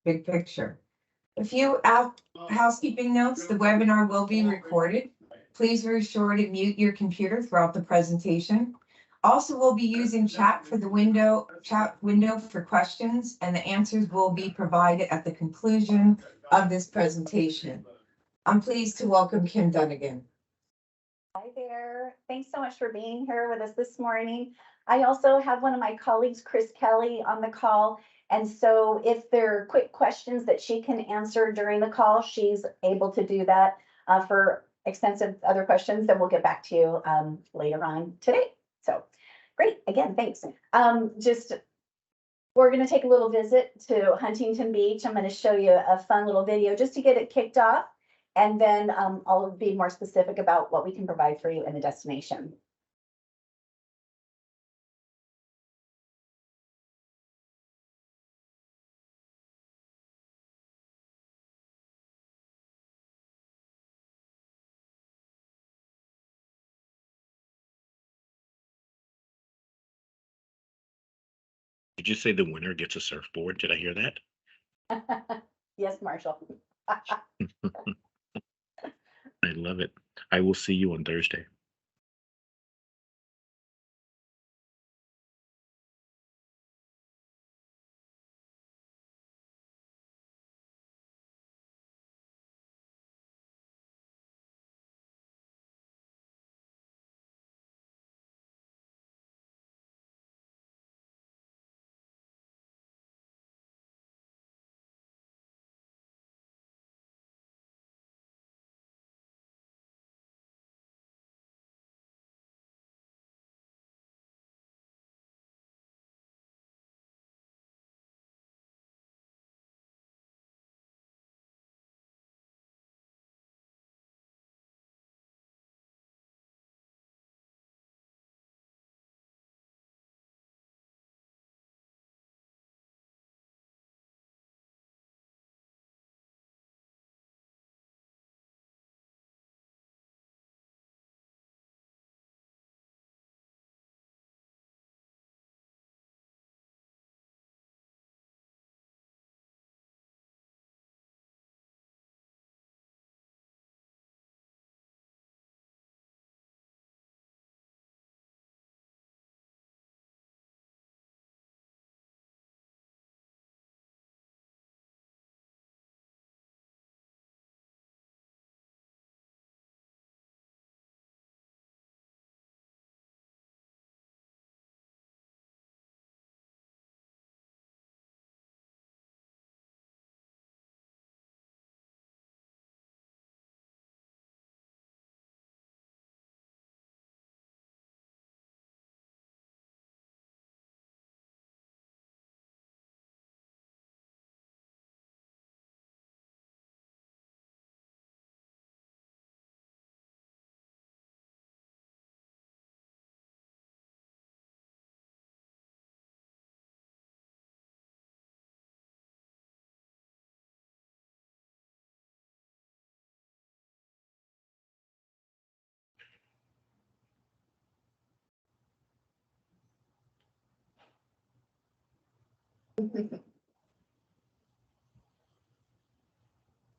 big picture. A few housekeeping notes, the webinar will be recorded. Please be sure to mute your computer throughout the presentation. Also, we'll be using chat window for questions, and the answers will be provided at the conclusion of this presentation. I'm pleased to welcome Kim Dunnigan. Hi there. Thanks so much for being here with us this morning. I also have one of my colleagues, Chris Kelly, on the call. And so if there are quick questions that she can answer during the call, she's able to do that. For extensive other questions, then we'll get back to you later on today. So great. Again, thanks. We're going to take a little visit to Huntington Beach. I'm going to show you a fun little video just to get it kicked off. And then I'll be more specific about what we can provide for you in the destination. Did you say the winner gets a surfboard? Did I hear that? Yes, Marshall. I love it. I will see you on Thursday.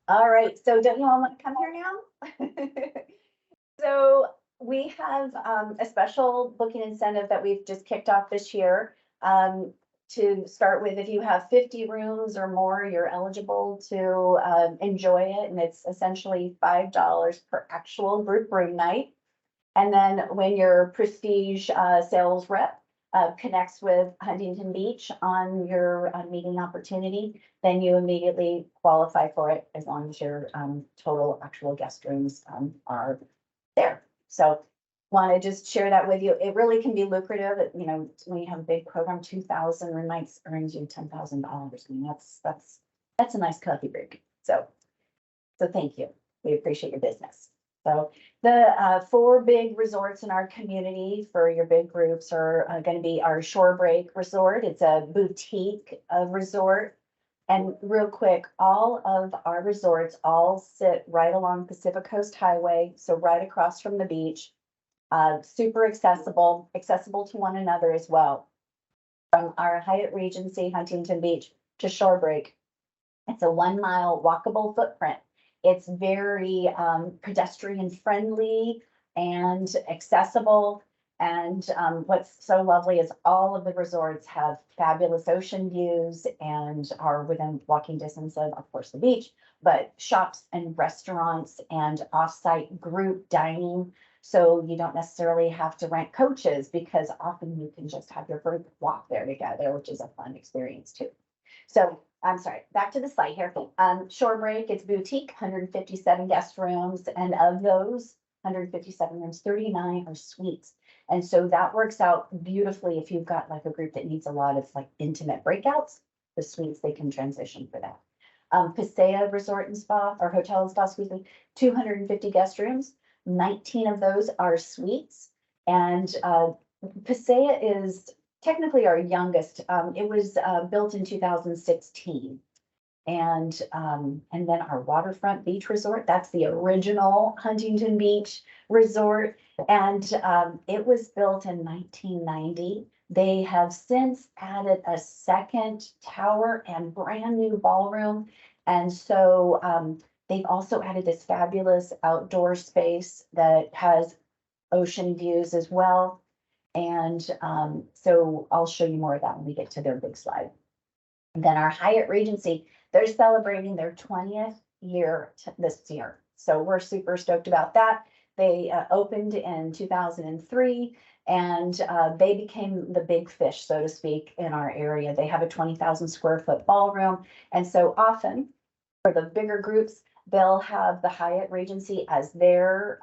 All right, so don't you all want to come here now? So we have a special booking incentive that we've just kicked off this year. To start with, if you have 50 rooms or more, you're eligible to enjoy it. And it's essentially $5 per actual group room night. And then when your prestige sales rep connects with Huntington Beach on your meeting opportunity, then you immediately qualify for it as long as your total actual guest rooms are there. So want to just share that with you. It really can be lucrative. You know, when you have a big program, 2,000 room nights earns you $10,000. I mean, that's a nice coffee break. So thank you. We appreciate your business. So the 4 big resorts in our community for your big groups are going to be our Shorebreak Resort. It's a boutique resort. And real quick, all of our resorts all sit right along Pacific Coast Highway, so right across from the beach. Super accessible to one another as well. From our Hyatt Regency Huntington Beach to Shorebreak, It's a 1 mile walkable footprint. It's very pedestrian friendly and accessible. And what's so lovely is all of the resorts have fabulous ocean views and are within walking distance of course, the beach, but shops and restaurants and offsite group dining. So you don't necessarily have to rent coaches because often you can just have your group walk there together, which is a fun experience too. So I'm sorry, back to the slide here. Shore Break, it's boutique, 157 guest rooms, and of those 157 rooms, 39 are suites. And so that works out beautifully if you've got like a group that needs a lot of like intimate breakouts, the suites, they can transition for that. Pasea Resort and Spa, or Hotel and Spa, excuse me, 250 guest rooms, 19 of those are suites. And Pasea is technically our youngest. It was built in 2016. And then our waterfront beach resort, that's the original Huntington Beach resort. And it was built in 1990. They have since added a second tower and brand new ballroom. And so they've also added this fabulous outdoor space that has ocean views as well. And so I'll show you more of that when we get to their big slide. And then our Hyatt Regency, they're celebrating their 20th year this year. So we're super stoked about that. They opened in 2003 and they became the big fish, so to speak, in our area. They have a 20,000 square foot ballroom. And so often for the bigger groups, they'll have the Hyatt Regency as their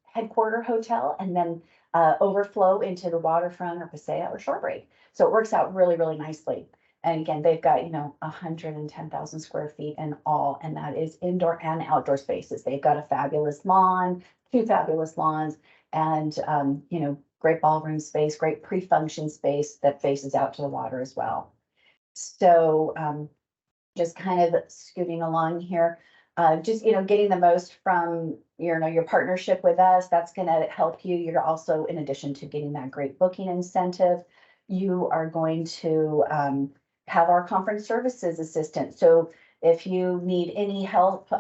headquarter hotel and then overflow into the waterfront or Pasea or Shore Break. So it works out really, really nicely. And again, they've got, 110,000 square feet in all, and that is indoor and outdoor spaces. They've got a fabulous lawn, 2 fabulous lawns, and, great ballroom space, great pre-function space that faces out to the water as well. So just kind of scooting along here, just, getting the most from, your partnership with us, that's going to help you. You're also, in addition to getting that great booking incentive, you are going to have our conference services assistant. So if you need any help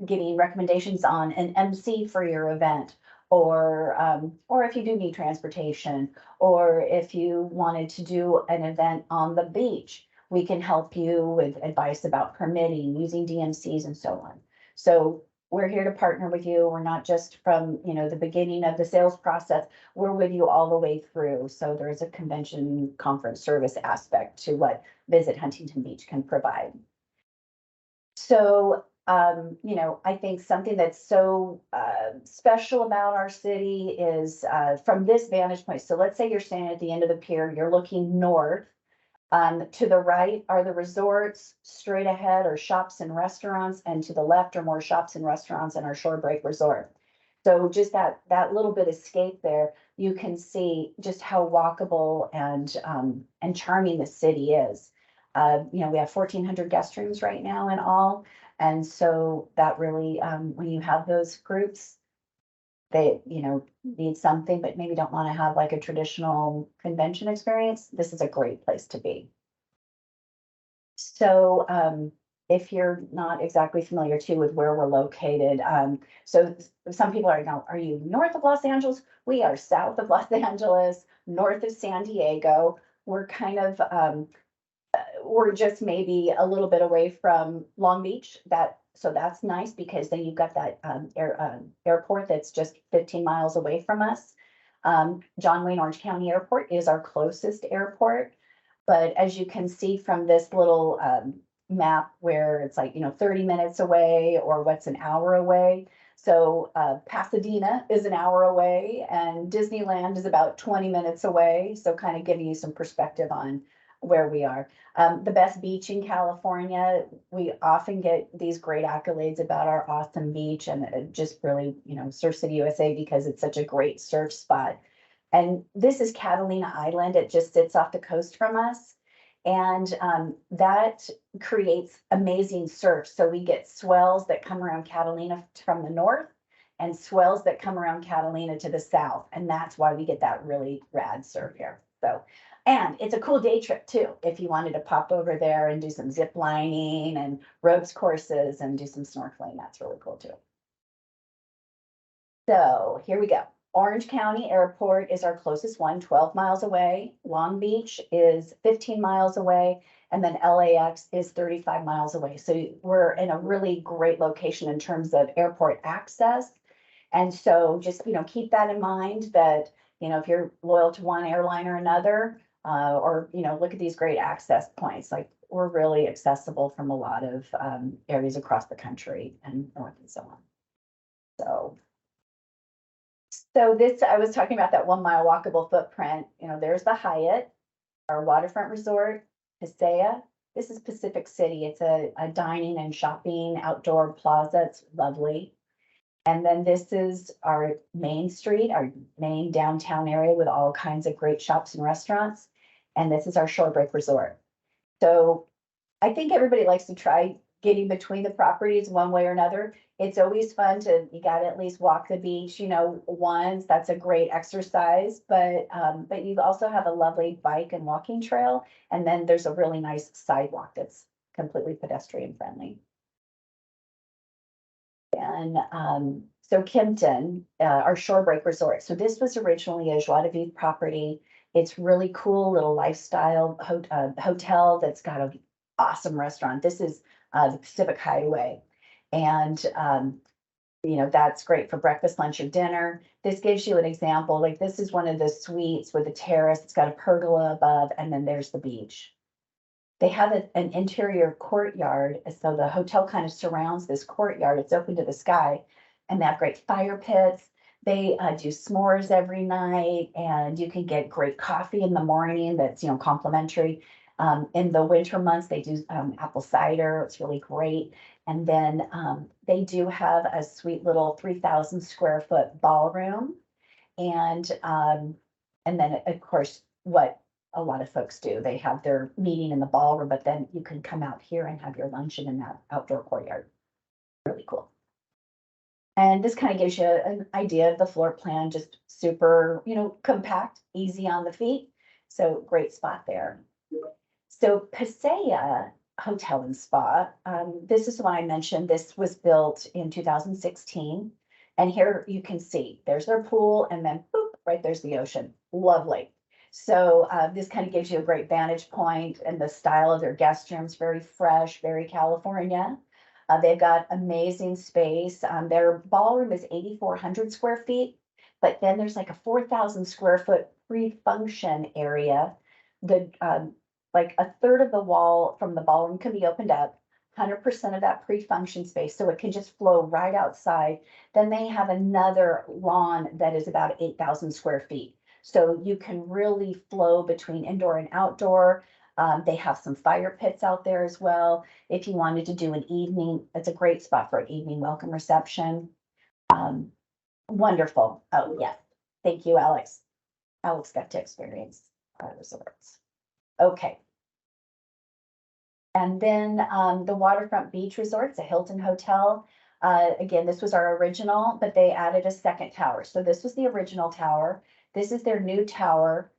getting recommendations on an MC for your event, or if you do need transportation, or if you wanted to do an event on the beach, we can help you with advice about permitting, using DMCs and so on. So we're here to partner with you. We're not just from, the beginning of the sales process, we're with you all the way through. So there's a convention conference service aspect to what Visit Huntington Beach can provide. So, I think something that's so special about our city is from this vantage point. So let's say you're standing at the end of the pier, you're looking north. To the right are the resorts, straight ahead are shops and restaurants, and to the left are more shops and restaurants in our Shore Break Resort. So just that little bit escape there, you can see just how walkable and charming the city is. We have 1,400 guest rooms right now in all, and so that really, when you have those groups, they, need something, but maybe don't want to have like a traditional convention experience, this is a great place to be. So if you're not exactly familiar too with where we're located, so some people are you north of Los Angeles? We are south of Los Angeles, north of San Diego. We're kind of, we're just maybe a little bit away from Long Beach. So that's nice because then you've got that airport that's just 15 miles away from us. John Wayne Orange County Airport is our closest airport. But as you can see from this little map where it's like, 30 minutes away or what's an hour away. So Pasadena is an hour away and Disneyland is about 20 minutes away. So kind of giving you some perspective on where we are. The best beach in California, we often get these great accolades about our awesome beach and just really, Surf City, USA, because it's such a great surf spot. And this is Catalina Island. It just sits off the coast from us. And that creates amazing surf. So we get swells that come around Catalina from the north and swells that come around Catalina to the south. And that's why we get that really rad surf here. So And it's a cool day trip too, if you wanted to pop over there and do some zip lining and ropes courses and do some snorkeling. That's really cool too. So here we go. Orange County Airport is our closest one, 12 miles away. Long Beach is 15 miles away. And then LAX is 35 miles away. So we're in a really great location in terms of airport access. And so just, keep that in mind that, if you're loyal to one airline or another, or, look at these great access points, like we're really accessible from a lot of areas across the country and north and so on. So this, I was talking about that 1 mile walkable footprint, there's the Hyatt, our waterfront resort, Paseo. This is Pacific City. It's a dining and shopping outdoor plaza. It's lovely. And then this is our main street, our main downtown area with all kinds of great shops and restaurants. And this is our Shorebreak Resort. So I think everybody likes to try getting between the properties one way or another. It's always fun you got to at least walk the beach, once. That's a great exercise, but you also have a lovely bike and walking trail. And then there's a really nice sidewalk that's completely pedestrian friendly. And so Kimpton, our Shorebreak Resort. So this was originally a Joie de Vivre property. It's really cool little lifestyle hotel that's got an awesome restaurant. This is the Pacific Highway. And, that's great for breakfast, lunch, or dinner. This gives you an example. Like this is one of the suites with a terrace. It's got a pergola above, and then there's the beach. They have an interior courtyard. So the hotel kind of surrounds this courtyard. It's open to the sky, and they have great fire pits. They do s'mores every night, and you can get great coffee in the morning that's, complimentary. In the winter months, they do apple cider. It's really great. And then they do have a sweet little 3,000 square foot ballroom. And then, of course, what a lot of folks do, they have their meeting in the ballroom, but then you can come out here and have your luncheon in that outdoor courtyard. Really cool. And this kind of gives you an idea of the floor plan, just super, compact, easy on the feet. So great spot there. So Paseo Hotel and Spa, this is the one I mentioned. This was built in 2016. And here you can see there's their pool, and then boop, right there's the ocean. Lovely. So this kind of gives you a great vantage point, and the style of their guest rooms, very fresh, very California. They've got amazing space. Their ballroom is 8,400 square feet, but then there's like a 4,000 square foot pre-function area. Like a third of the wall from the ballroom can be opened up, 100% of that pre-function space, so it can just flow right outside. Then they have another lawn that is about 8,000 square feet. So you can really flow between indoor and outdoor. They have some fire pits out there as well. If you wanted to do an evening, it's a great spot for an evening welcome reception. Wonderful. Oh, yeah. Thank you, Alex. Alex got to experience resorts. Okay. And then the Waterfront Beach Resorts, a Hilton Hotel. Again, this was our original, but they added a second tower. So this was the original tower. This is their new tower.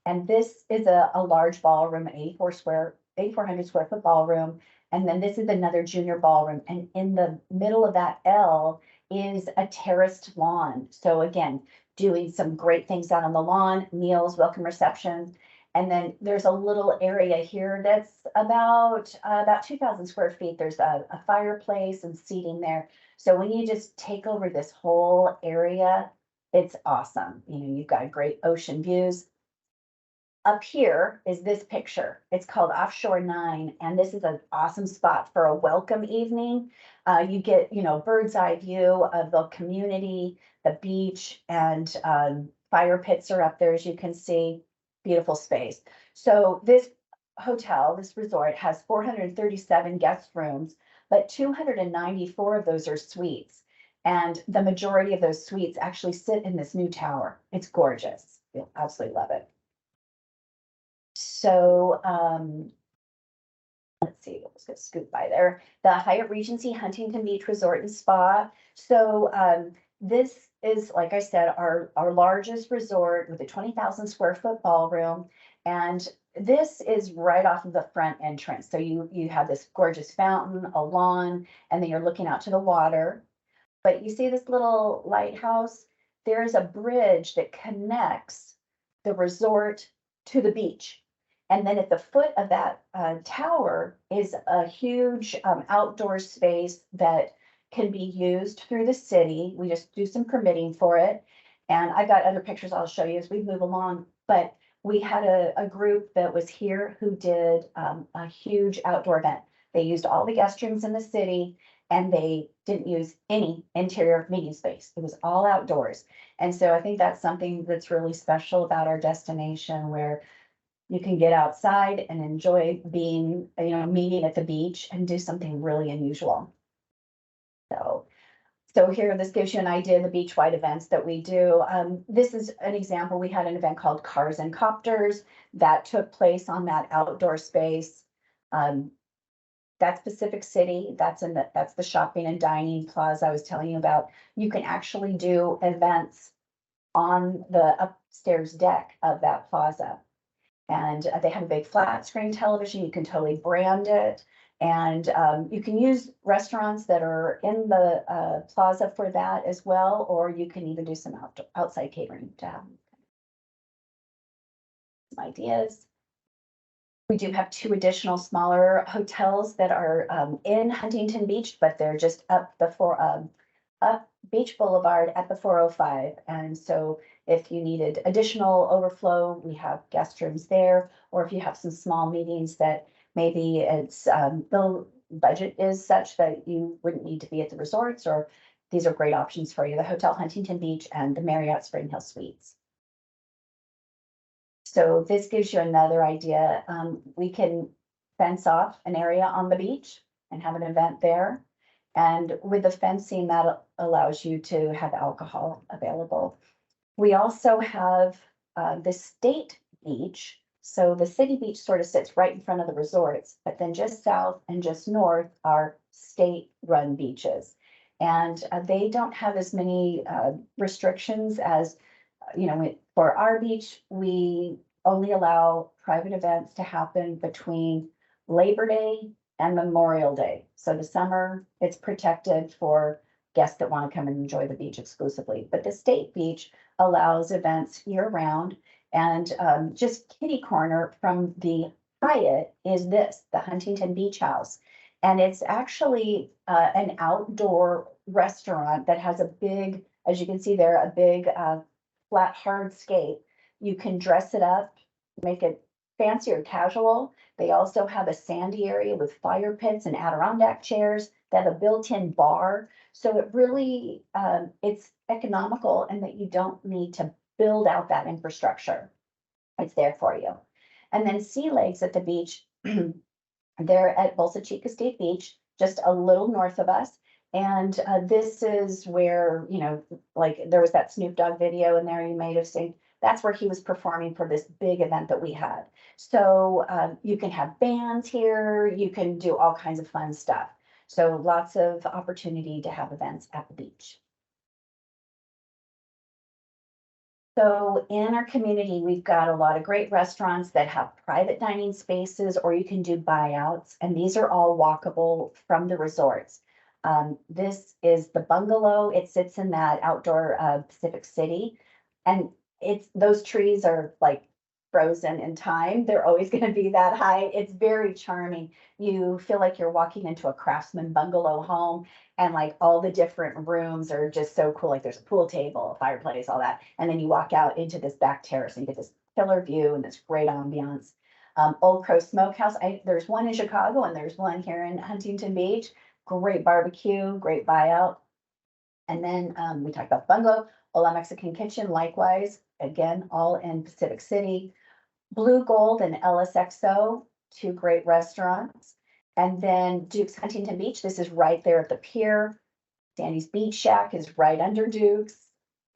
And this is a large ballroom, 8,400 square foot ballroom. And then this is another junior ballroom. And in the middle of that L is a terraced lawn. So again, doing some great things out on the lawn, meals, welcome receptions. And then there's a little area here that's about 2,000 square feet. There's a fireplace and seating there. So when you just take over this whole area, it's awesome. You've got great ocean views. Up here is this picture. It's called Offshore 9, and this is an awesome spot for a welcome evening. You get, bird's eye view of the community, the beach, and fire pits are up there, as you can see. Beautiful space. So this hotel, this resort, has 437 guest rooms, but 294 of those are suites. And the majority of those suites actually sit in this new tower. It's gorgeous. You'll absolutely love it. So let's see, let's go scoot by there. The Hyatt Regency Huntington Beach Resort and Spa. So this is, like I said, our largest resort with a 20,000 square foot ballroom. And this is right off of the front entrance. So you have this gorgeous fountain, a lawn, and then you're looking out to the water. But you see this little lighthouse? There's a bridge that connects the resort to the beach. And then at the foot of that tower is a huge outdoor space that can be used through the city. We just do some permitting for it. And I've got other pictures I'll show you as we move along. But we had a group that was here who did a huge outdoor event. They used all the guest rooms in the city and they didn't use any interior meeting space. It was all outdoors. And so I think that's something that's really special about our destination, where you can get outside and enjoy being, meeting at the beach and do something really unusual. So here, this gives you an idea of the beach-wide events that we do. This is an example. We had an event called Cars and Copters that took place on that outdoor space. That's Pacific City. That's the shopping and dining plaza I was telling you about. You can actually do events on the upstairs deck of that plaza. And they have a big flat screen television. You can totally brand it. And you can use restaurants that are in the plaza for that as well, or you can even do some outside catering to have some ideas. We do have 2 additional smaller hotels that are in Huntington Beach, but they're just up Beach Boulevard at the 405. And so if you needed additional overflow, we have guest rooms there, or if you have some small meetings that maybe it's the budget is such that you wouldn't need to be at the resorts, or these are great options for you. The Hotel Huntington Beach and the Marriott Spring Hill Suites. So this gives you another idea. We can fence off an area on the beach and have an event there. And with the fencing, that allows you to have alcohol available. We also have the state beach. So the city beach sort of sits right in front of the resorts, but then just south and just north are state-run beaches. And they don't have as many restrictions as, for our beach, we only allow private events to happen between Labor Day and Memorial Day. So the summer, it's protected for guests that want to come and enjoy the beach exclusively. But the state beach allows events year round. And just kitty corner from the Hyatt is the Huntington Beach House. And it's actually an outdoor restaurant that has a big, as you can see there, a big flat hardscape. You can dress it up, make it fancy or casual. They also have a sandy area with fire pits and Adirondack chairs. They have a built-in bar. So it really, it's economical, and that you don't need to build out that infrastructure. It's there for you. And then Sea Legs at the beach, they're at Bolsa Chica State Beach, just a little north of us. And this is where, like there was that Snoop Dogg video in there you may have seen. That's where he was performing for this big event that we had. So you can have bands here, you can do all kinds of fun stuff. So lots of opportunity to have events at the beach. So in our community, we've got a lot of great restaurants that have private dining spaces, or you can do buyouts, and these are all walkable from the resorts. This is the bungalow. It sits in that outdoor Pacific City, and those trees are like frozen in time. They're always going to be that high. It's very charming. You feel like you're walking into a craftsman bungalow home, and like all the different rooms are just so cool. Like there's a pool table, a fireplace, all that. And then you walk out into this back terrace and you get this killer view and this great ambiance. Old Crow Smokehouse. There's one in Chicago and there's one here in Huntington Beach. Great barbecue, great buyout. And then we talked about bungalow. Ola Mexican Kitchen, likewise, again, all in Pacific City. Blue Gold and LSXO, 2 great restaurants. And then Duke's Huntington Beach, this is right there at the pier. Sandy's Beach Shack is right under Duke's,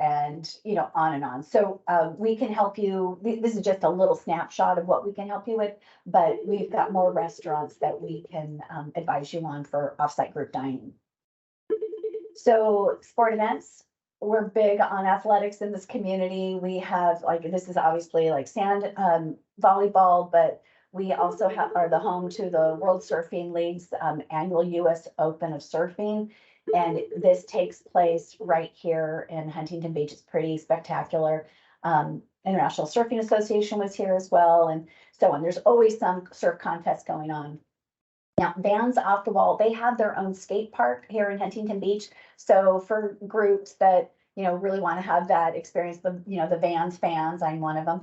and on and on. So we can help you. This is just a little snapshot of what we can help you with, but we've got more restaurants that we can advise you on for offsite group dining. So sport events. We're big on athletics in this community. We have this is obviously like sand volleyball, but we also are the home to the World Surfing League's annual US Open of Surfing. And this takes place right here in Huntington Beach. It's pretty spectacular. International Surfing Association was here as well, and so on. There's always some surf contest going on. Now, Vans Off the Wall, they have their own skate park here in Huntington Beach. So for groups that, really want to have that experience, the Vans fans, I'm one of them.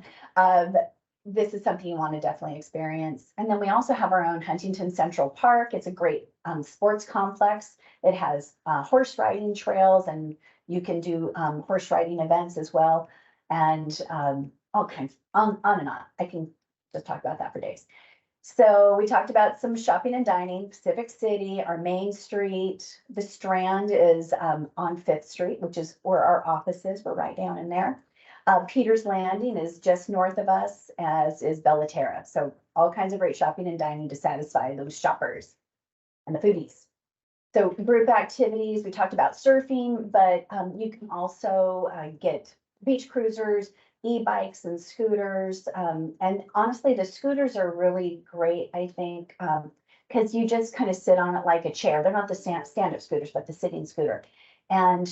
This is something you want to definitely experience. And then we also have our own Huntington Central Park. It's a great sports complex. It has horse riding trails, and you can do horse riding events as well. And all kinds, on and on. I can just talk about that for days. So we talked about some shopping and dining, Civic City, our main street. The Strand is on 5th Street, which is where our office is. We're right down in there. Peters Landing is just north of us, as is Bellaterra. So all kinds of great shopping and dining to satisfy those shoppers and the foodies. So group activities, we talked about surfing, but you can also get beach cruisers, e-bikes and scooters. And honestly, the scooters are really great, I think, because you just kind of sit on it like a chair. They're not the stand-up scooters, but the sitting scooter. And,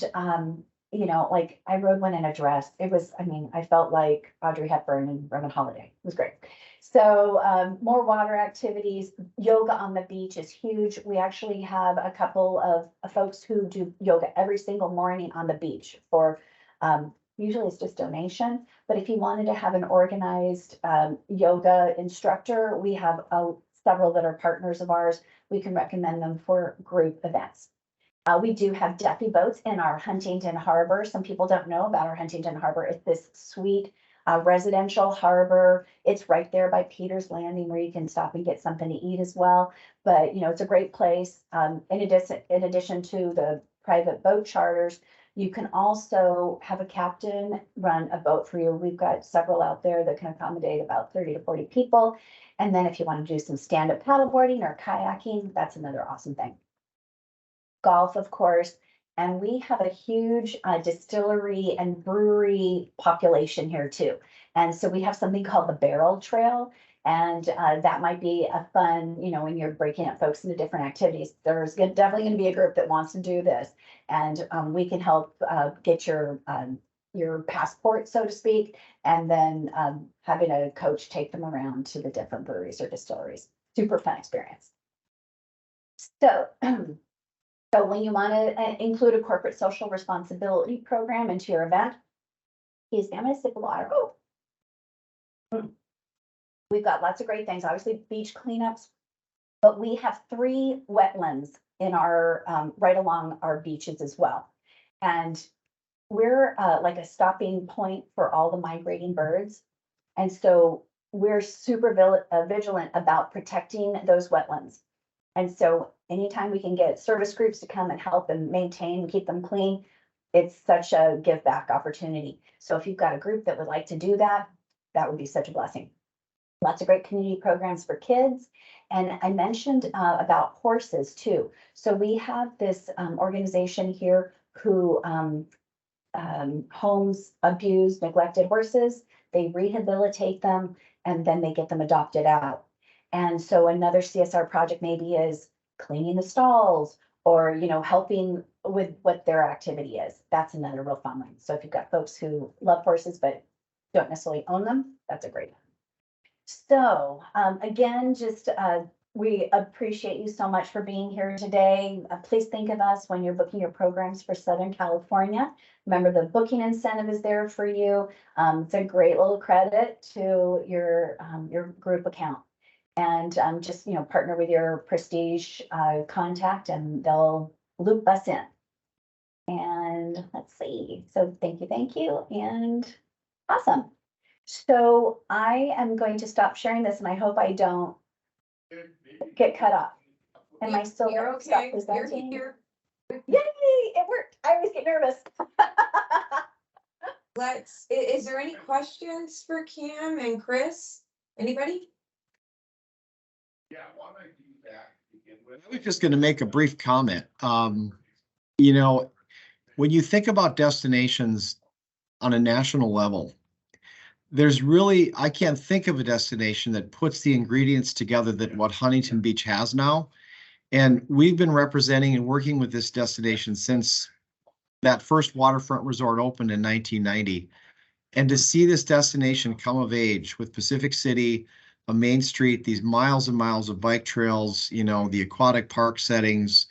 like I rode one in a dress. It was, I felt like Audrey Hepburn and Roman Holiday. It was great. So more water activities. Yoga on the beach is huge. We actually have a couple of folks who do yoga every single morning on the beach for usually it's just donation, but if you wanted to have an organized yoga instructor, we have several that are partners of ours. We can recommend them for group events. We do have Duffy boats in our Huntington Harbor. Some people don't know about our Huntington Harbor. It's this sweet residential harbor. It's right there by Peters Landing where you can stop and get something to eat as well. But, it's a great place. In addition to the private boat charters, you can also have a captain run a boat for you. We've got several out there that can accommodate about 30 to 40 people. And then if you want to do some stand-up paddleboarding or kayaking, that's another awesome thing. Golf, of course. And we have a huge distillery and brewery population here too. And so we have something called the Barrel Trail. And that might be a fun, when you're breaking up folks into different activities. There's definitely going to be a group that wants to do this. And we can help get your passport, so to speak, and then having a coach take them around to the different breweries or distilleries. Super fun experience. So, so when you want to include a corporate social responsibility program into your event, I'm going to sip of water. Oh. We've got lots of great things, obviously beach cleanups, but we have 3 wetlands in our, right along our beaches as well. And we're like a stopping point for all the migrating birds. And so we're super vigilant about protecting those wetlands. And so anytime we can get service groups to come and help and maintain and keep them clean, it's such a give back opportunity. So if you've got a group that would like to do that, that would be such a blessing. Lots of great community programs for kids. And I mentioned about horses too. So we have this organization here who homes abused, neglected horses. They rehabilitate them and then they get them adopted out. And so another CSR project maybe is cleaning the stalls or, helping with what their activity is. That's another real fun one. So if you've got folks who love horses but don't necessarily own them, that's a great one. So again, just we appreciate you so much for being here today. Please think of us when you're booking your programs for Southern California. Remember, the booking incentive is there for you. It's a great little credit to your group account. And just, partner with your Prestige contact and they'll loop us in. And let's see. So thank you. And awesome. So I am going to stop sharing this and I hope I don't get cut off. Am I still You're okay. You're here. Yay, it worked. I always get nervous. Is there any questions for Kim and Chris? Anybody? Yeah, why don't I do that to begin with? I was just going to make a brief comment. When you think about destinations on a national level, there's really, I can't think of a destination that puts the ingredients together that what Huntington Beach has now. And we've been representing and working with this destination since that first waterfront resort opened in 1990. And to see this destination come of age with Pacific City, a main street, these miles and miles of bike trails, you know, the aquatic park settings,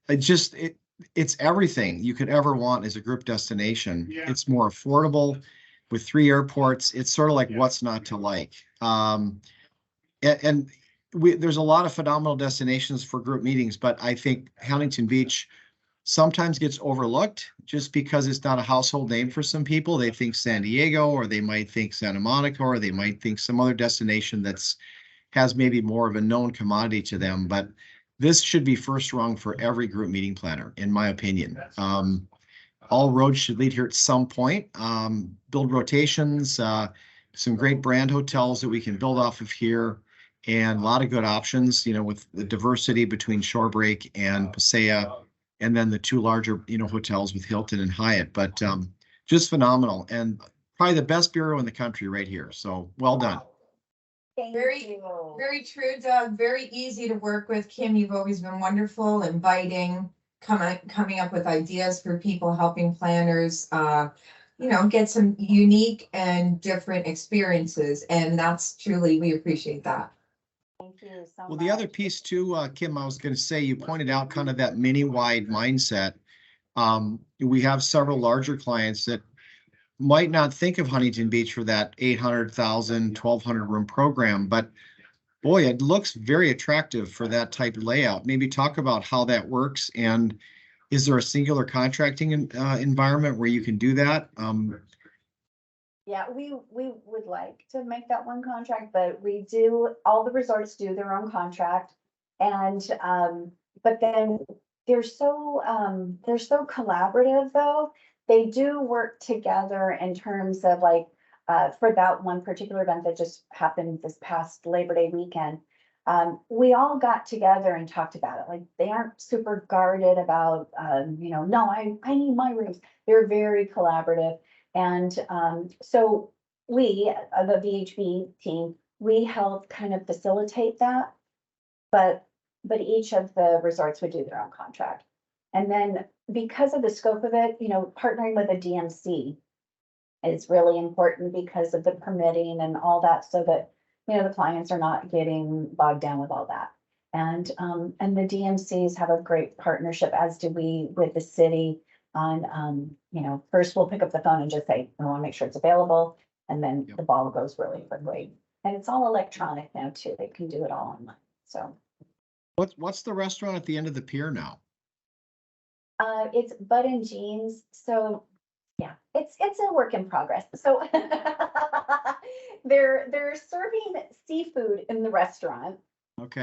it's everything you could ever want as a group destination. Yeah. It's more affordable with 3 airports. It's sort of like what's not to like. And there's a lot of phenomenal destinations for group meetings, but I think Huntington Beach sometimes gets overlooked just because it's not a household name for some people. They think San Diego, or they might think Santa Monica, or they might think some other destination has maybe more of a known commodity to them. But this should be first rung for every group meeting planner, in my opinion. All roads should lead here at some point. Build rotations, some great brand hotels that we can build off of here, and a lot of good options, you know, with the diversity between Shorebreak and Paseo, and then the 2 larger, you know, hotels with Hilton and Hyatt. But just phenomenal, and probably the best bureau in the country right here. So well done. Thank Very- you. Very true, Doug. Very easy to work with. Kim, you've always been wonderful, inviting, coming up with ideas for people, helping planners, you know, get some unique and different experiences. And that's truly, we appreciate that. Thank you so much. Well, the other piece too, Kim, I was going to say, you pointed out kind of that mini-wide mindset. We have several larger clients that might not think of Huntington Beach for that 800,000, 1,200 room program, but boy, it looks very attractive for that type of layout. Maybe talk about how that works, and is there a singular contracting environment where you can do that? Yeah, we would like to make that one contract, but all the resorts do their own contract. And, but then they're so collaborative though. They do work together in terms of like, for that one particular event that just happened this past Labor Day weekend. We all got together and talked about it. Like, they aren't super guarded about, you know, no, I need my rooms. They're very collaborative. And so we, the VHB team, we help kind of facilitate that. But each of the resorts would do their own contract. And then because of the scope of it, you know, partnering with a DMC is really important because of the permitting and all that, so that, you know, the clients are not getting bogged down with all that. And the DMCs have a great partnership, as do we with the city on, you know, first we'll pick up the phone and just say, I want to make sure it's available. And then Yep. the ball goes really quickly. And it's all electronic now too. They can do it all online. So What's the restaurant at the end of the pier now? it's Bud and Jeans. So yeah, it's a work in progress. So they're serving seafood in the restaurant. Okay.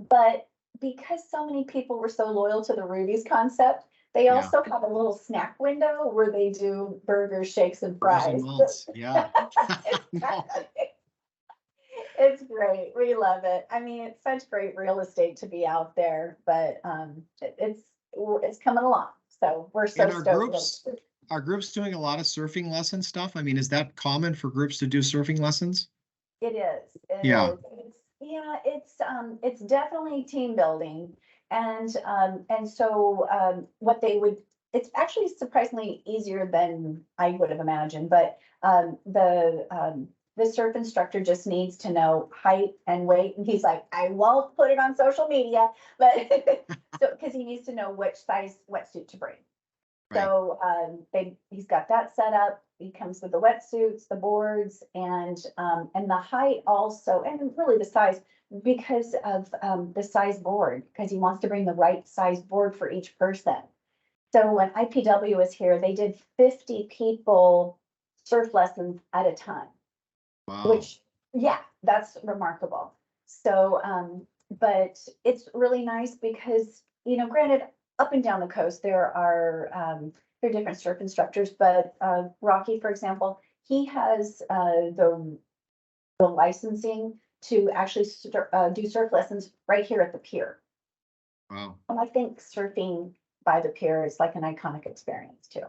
But because so many people were so loyal to the Rudy's concept, they Yeah. also have a little snack window where they do burgers, shakes, and Burgers fries. and malts. Yeah. No. It's great. We love it. I mean, it's such great real estate to be out there, but it's coming along. So we're so And our stoked. Are groups doing a lot of surfing lesson stuff? I mean, is that common for groups to do surfing lessons? It is. Yeah. It's definitely team building. And so what they would, it's actually surprisingly easier than I would have imagined, but the surf instructor just needs to know height and weight. And he's like, I won't put it on social media, but so because he needs to know which size wetsuit to bring. Right. So he's got that set up. He comes with the wetsuits, the boards, and the height also, and really the size, because of the size board, because he wants to bring the right size board for each person. So when IPW was here, they did 50 people surf lessons at a time. Wow. Which, yeah, that's remarkable. So, but it's really nice because, you know, granted, up and down the coast, there are different surf instructors, but Rocky, for example, he has the licensing to actually do surf lessons right here at the pier. Wow. And I think surfing by the pier is like an iconic experience too.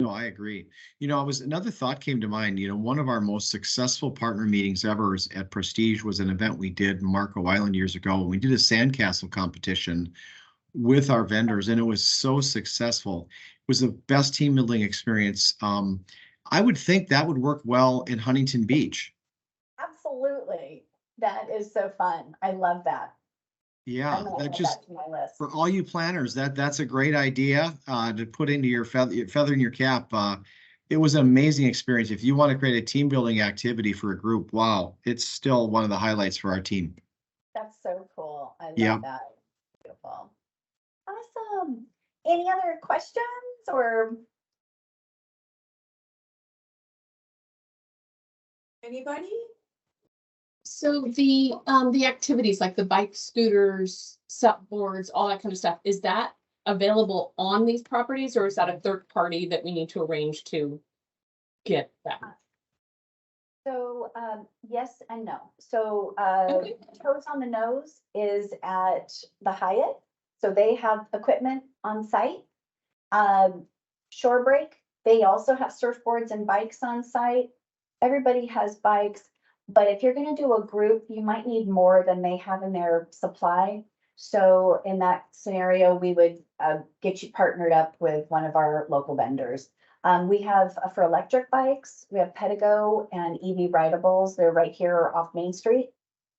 No, I agree. Another thought came to mind, one of our most successful partner meetings ever at Prestige was an event we did in Marco Island years ago. We did a sandcastle competition with our vendors and it was so successful. It was the best team building experience. I would think that would work well in Huntington Beach. Absolutely. That is so fun. I love that. Yeah, I'm gonna that add just, that to my list. for all you planners, that's a great idea to put into your feather in your cap. It was an amazing experience. If you want to create a team building activity for a group, wow, it's still one of the highlights for our team. That's so cool. I Yeah. love that. Beautiful. Awesome. Any other questions or? Anybody? So the activities like the bike, scooters, sup boards, all that kind of stuff, is that available on these properties or is that a third party that we need to arrange to get that? So, yes and no. So, Okay. Toes on the Nose is at the Hyatt. So they have equipment on site. Shore Break, they also have surfboards and bikes on site. Everybody has bikes, but if you're gonna do a group, you might need more than they have in their supply. So in that scenario, we would get you partnered up with one of our local vendors. We have for electric bikes, we have Pedigo and EV Rideables. They're right here off Main Street.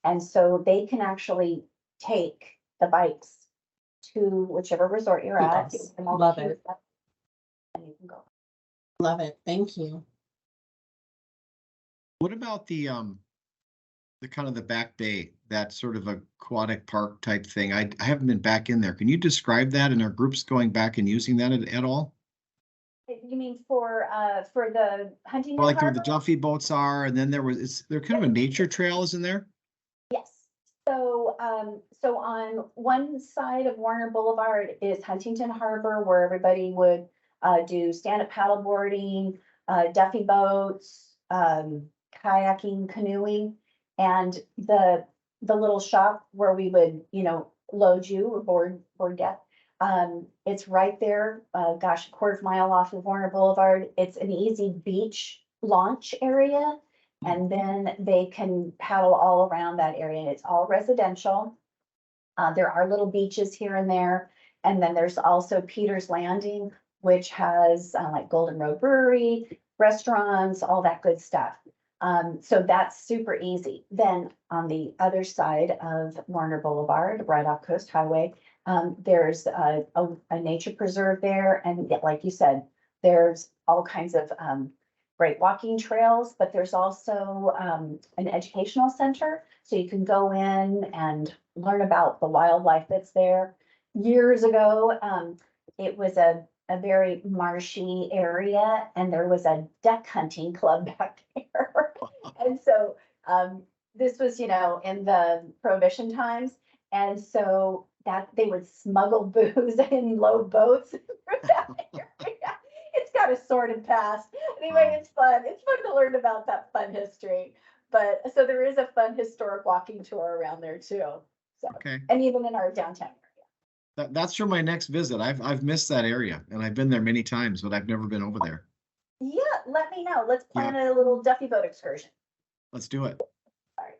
And so they can actually take the bikes to whichever resort you're at. Yes, give them all the love keys, it. And you can go. Love it. Thank you. What about the kind of the back bay, that sort of aquatic park type thing? I haven't been back in there. Can you describe that? And are groups going back and using that at all? You mean for the Huntington Or like where the Harbor? Duffy boats are, and then is there kind of a nature trail, isn't there? Yes. So, so on one side of Warner Boulevard is Huntington Harbor, where everybody would do stand-up paddleboarding, Duffy boats, kayaking, canoeing, and the little shop where we would, load you or board get. It's right there, gosh, a quarter of a mile off of Warner Boulevard. It's an easy beach launch area. And then they can paddle all around that area and it's all residential. There are little beaches here and there. And then there's also Peter's Landing, which has like Golden Road Brewery, restaurants, all that good stuff. So that's super easy. Then on the other side of Warner Boulevard, right off Coast Highway, there's a nature preserve there. And like you said, there's all kinds of great walking trails, but there's also an educational center. So you can go in and learn about the wildlife that's there. Years ago, it was a very marshy area and there was a duck hunting club back there. And so this was, in the Prohibition times. And so that they would smuggle booze in low boats through that area. It's got a sordid past. Anyway, it's fun. It's fun to learn about that fun history. But so there is a fun historic walking tour around there too. So, Okay. and even in our downtown area. That's for my next visit. I've missed that area and I've been there many times, but I've never been over there. Yeah, let me know. Let's plan a little Duffy boat excursion. Let's do it. All right.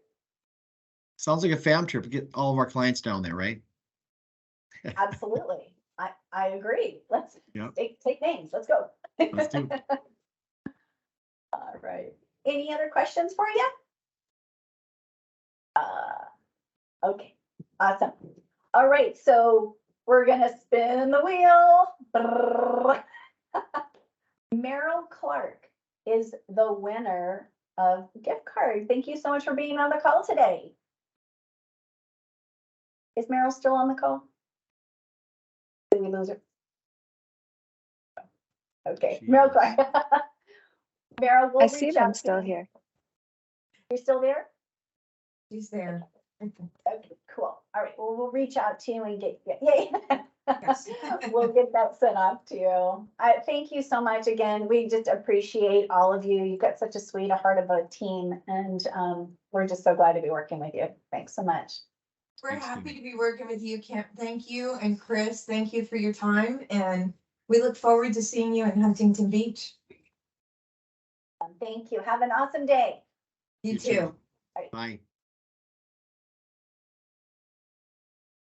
Sounds like a fam trip. Get all of our clients down there, right? Absolutely. I agree. Let's Yep. take names. Let's go. Let's do it. All right. Any other questions for you? Okay, awesome. All right, so we're gonna spin the wheel. Brrr. Meryl Clark is the winner of gift card. Thank you so much for being on the call today. Is Meryl still on the call? Did we lose her? Okay, She Meryl is. Clark. Meryl, we'll I reach see out them to still you. here. You're still there? She's there. Okay, cool. All right, well, we'll reach out to you and yay. Yes. We'll get that sent off to you. Thank you so much again. We just appreciate all of you. You've got such a sweet heart of a team and we're just so glad to be working with you. Thanks so much. We're Thanks, happy Steve. to be working with you, Kim. Thank you. And Chris, thank you for your time. And We look forward to seeing you in Huntington Beach. Thank you. Have an awesome day. You You too. too. Bye.